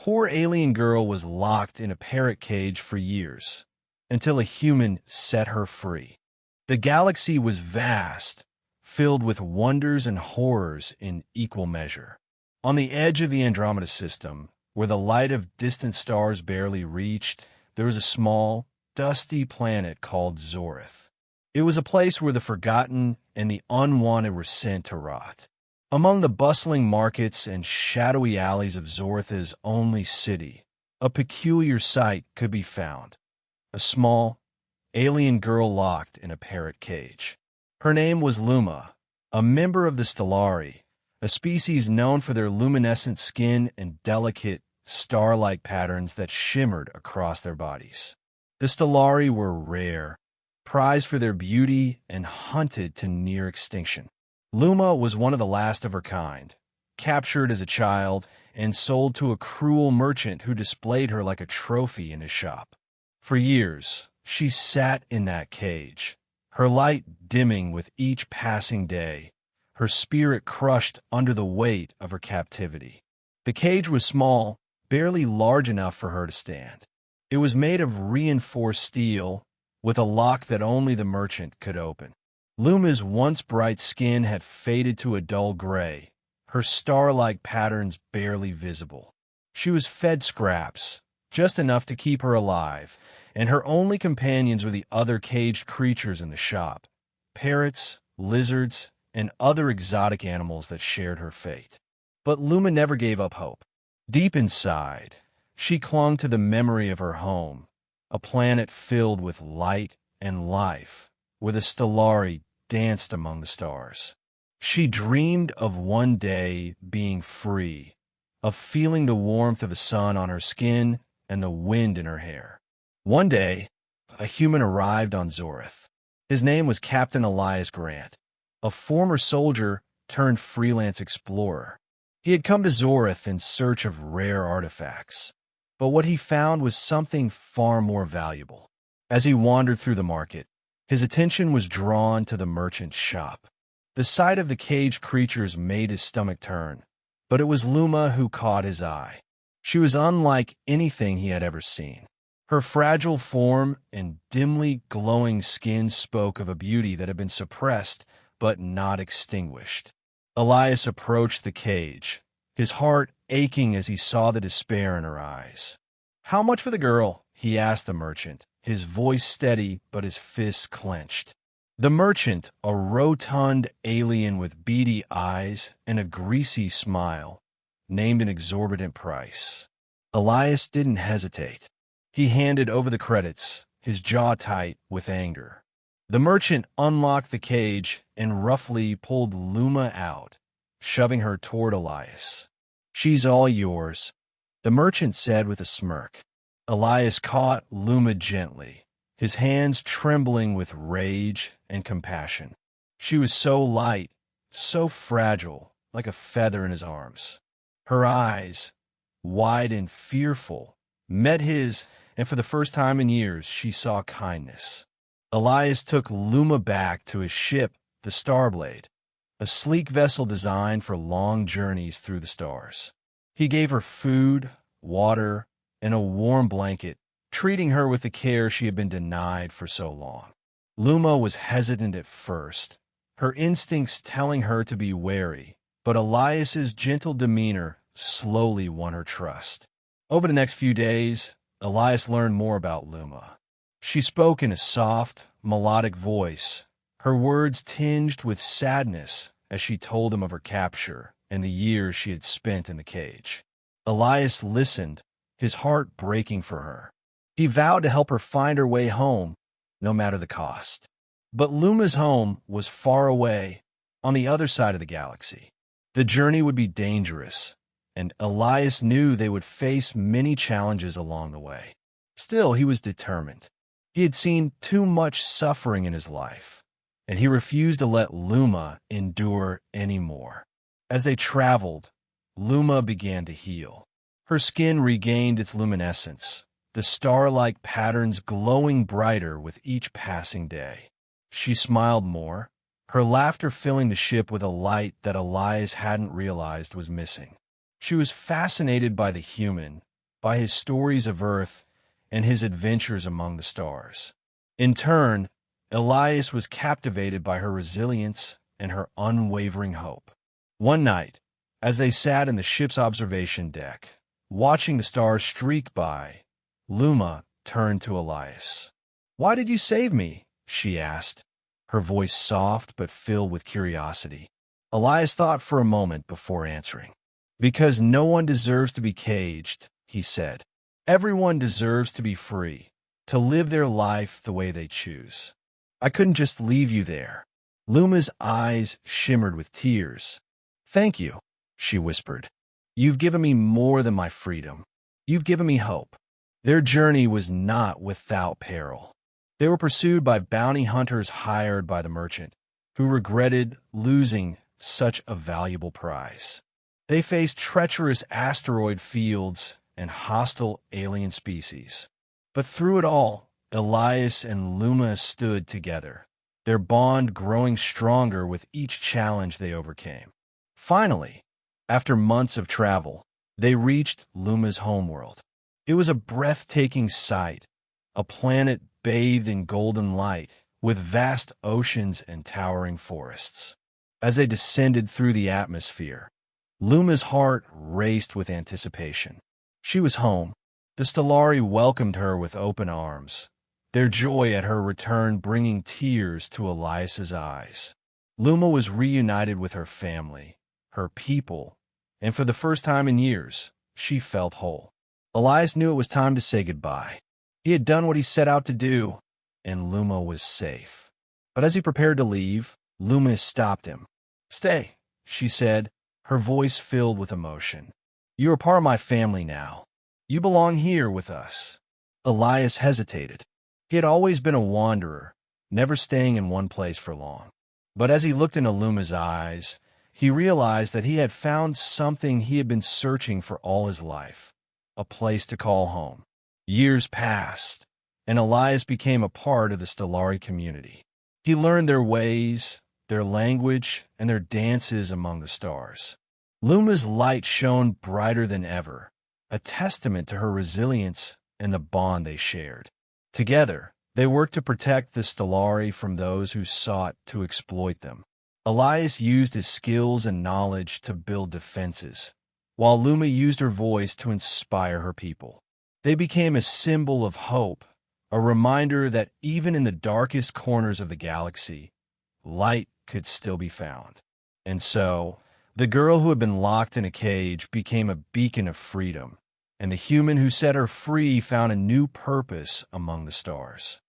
poor alien girl was locked in a parrot cage for years, until a human set her free. The galaxy was vast, filled with wonders and horrors in equal measure. On the edge of the Andromeda system, where the light of distant stars barely reached, there was a small, dusty planet called Zorth. It was a place where the forgotten and the unwanted were sent to rot. Among the bustling markets and shadowy alleys of Zorth's only city, a peculiar sight could be found. A small, alien girl locked in a parrot cage. Her name was Luma, a member of the Stellari, a species known for their luminescent skin and delicate, star-like patterns that shimmered across their bodies. The Stellari were rare, prized for their beauty and hunted to near extinction. Luma was one of the last of her kind, captured as a child and sold to a cruel merchant who displayed her like a trophy in his shop. For years, she sat in that cage, her light dimming with each passing day, her spirit crushed under the weight of her captivity. The cage was small, barely large enough for her to stand. It was made of reinforced steel, with a lock that only the merchant could open. Luma's once bright skin had faded to a dull gray, her star-like patterns barely visible. She was fed scraps, just enough to keep her alive, and her only companions were the other caged creatures in the shop, parrots, lizards, and other exotic animals that shared her fate. But Luma never gave up hope. Deep inside, she clung to the memory of her home, a planet filled with light and life, where the Stellari danced among the stars. She dreamed of one day being free, of feeling the warmth of the sun on her skin and the wind in her hair. One day, a human arrived on Zorth. His name was Captain Elias Grant, a former soldier turned freelance explorer. He had come to Zorth in search of rare artifacts, but what he found was something far more valuable. As he wandered through the market, his attention was drawn to the merchant's shop. The sight of the caged creatures made his stomach turn, but it was Luma who caught his eye. She was unlike anything he had ever seen. Her fragile form and dimly glowing skin spoke of a beauty that had been suppressed but not extinguished. Elias approached the cage, his heart aching as he saw the despair in her eyes. "How much for the girl?" he asked the merchant, his voice steady but his fists clenched. The merchant, a rotund alien with beady eyes and a greasy smile, named an exorbitant price. Elias didn't hesitate. He handed over the credits, his jaw tight with anger. The merchant unlocked the cage and roughly pulled Luma out, shoving her toward Elias. "She's all yours," the merchant said with a smirk. Elias caught Luma gently, his hands trembling with rage and compassion. She was so light, so fragile, like a feather in his arms. Her eyes, wide and fearful, met his, and for the first time in years, she saw kindness. Elias took Luma back to his ship, the Starblade, a sleek vessel designed for long journeys through the stars. He gave her food, water, and a warm blanket, treating her with the care she had been denied for so long. Luma was hesitant at first, her instincts telling her to be wary, but Elias's gentle demeanor slowly won her trust. Over the next few days, Elias learned more about Luma. She spoke in a soft, melodic voice, her words tinged with sadness as she told him of her capture and the years she had spent in the cage. Elias listened, his heart breaking for her. He vowed to help her find her way home, no matter the cost. But Luma's home was far away, on the other side of the galaxy. The journey would be dangerous, and Elias knew they would face many challenges along the way. Still, he was determined. He had seen too much suffering in his life, and he refused to let Luma endure any more. As they traveled, Luma began to heal. Her skin regained its luminescence, the star-like patterns glowing brighter with each passing day. She smiled more, her laughter filling the ship with a light that Elias hadn't realized was missing. She was fascinated by the human, by his stories of Earth and his adventures among the stars. In turn, Elias was captivated by her resilience and her unwavering hope. One night, as they sat in the ship's observation deck, watching the stars streak by, Luma turned to Elias. "Why did you save me?" she asked, her voice soft but filled with curiosity. Elias thought for a moment before answering. "Because no one deserves to be caged," he said. "Everyone deserves to be free, to live their life the way they choose. I couldn't just leave you there." Luma's eyes shimmered with tears. "Thank you," she whispered. "You've given me more than my freedom. You've given me hope." Their journey was not without peril. They were pursued by bounty hunters hired by the merchant, who regretted losing such a valuable prize. They faced treacherous asteroid fields and hostile alien species. But through it all, Elias and Luma stood together, their bond growing stronger with each challenge they overcame. Finally, after months of travel, they reached Luma's homeworld. It was a breathtaking sight, a planet bathed in golden light, with vast oceans and towering forests. As they descended through the atmosphere, Luma's heart raced with anticipation. She was home. The Stellari welcomed her with open arms, their joy at her return bringing tears to Elias's eyes. Luma was reunited with her family, her people, and for the first time in years, she felt whole. Elias knew it was time to say goodbye. He had done what he set out to do, and Luma was safe. But as he prepared to leave, Luma stopped him. "Stay," she said, her voice filled with emotion. "You are part of my family now. You belong here with us." Elias hesitated. He had always been a wanderer, never staying in one place for long. But as he looked into Luma's eyes, he realized that he had found something he had been searching for all his life, a place to call home. Years passed, and Elias became a part of the Stellari community. He learned their ways, their language, and their dances among the stars. Luma's light shone brighter than ever, a testament to her resilience and the bond they shared. Together, they worked to protect the Stellari from those who sought to exploit them. Elias used his skills and knowledge to build defenses, while Luma used her voice to inspire her people. They became a symbol of hope, a reminder that even in the darkest corners of the galaxy, light could still be found. And so, the girl who had been locked in a cage became a beacon of freedom, and the human who set her free found a new purpose among the stars.